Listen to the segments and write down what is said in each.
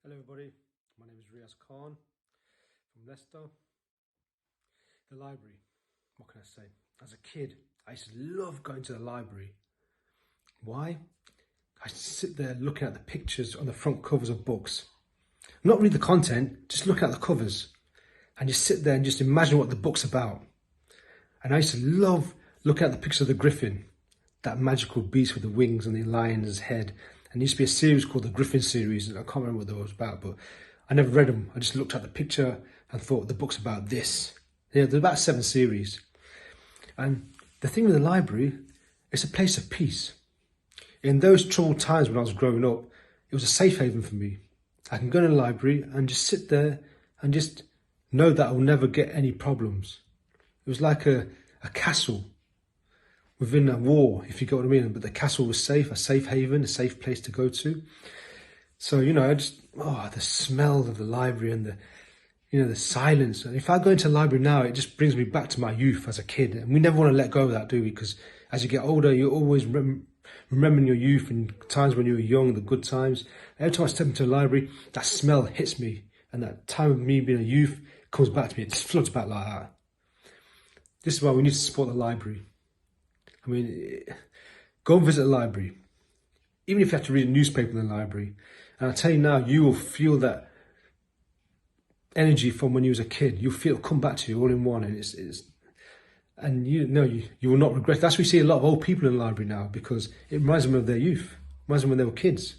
Hello everybody, my name is Riaz from Leicester. The library, what can I say? As a kid, I used to love going to the library. Why? I used to sit there looking at the pictures on the front covers of books. Not read the content, just look at the covers. And just sit there and just imagine what the book's about. And I used to love looking at the picture of the griffin, that magical beast with the wings and the lion's head. And there used to be a series called the Griffin series, and I can't remember what that was about, but I never read them. I just looked at the picture and thought the book's about this. Yeah, there's about 7 series. And the thing with the library, it's a place of peace. In those troubled times when I was growing up, it was a safe haven for me. I can go to the library and just sit there and just know that I will never get any problems. It was like a castle within a war, if you get what I mean. But the castle was safe, a safe haven, a safe place to go to. So, the smell of the library and the silence. And if I go into the library now, it just brings me back to my youth as a kid. And we never want to let go of that, do we? Because as you get older, you're always remembering your youth and times when you were young, the good times. Every time I step into the library, that smell hits me. And that time of me being a youth comes back to me. It just floods back like that. This is why we need to support the library. I mean, go and visit the library. Even if you have to read a newspaper in the library. And I tell you now, you will feel that energy from when you was a kid. You'll feel it come back to you all in one. And you will not regret it. That's why we see a lot of old people in the library now, because it reminds them of their youth. It reminds them when they were kids.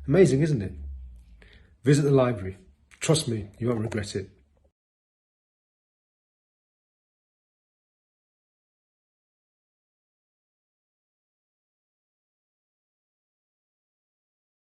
Amazing, isn't it? Visit the library. Trust me, you won't regret it.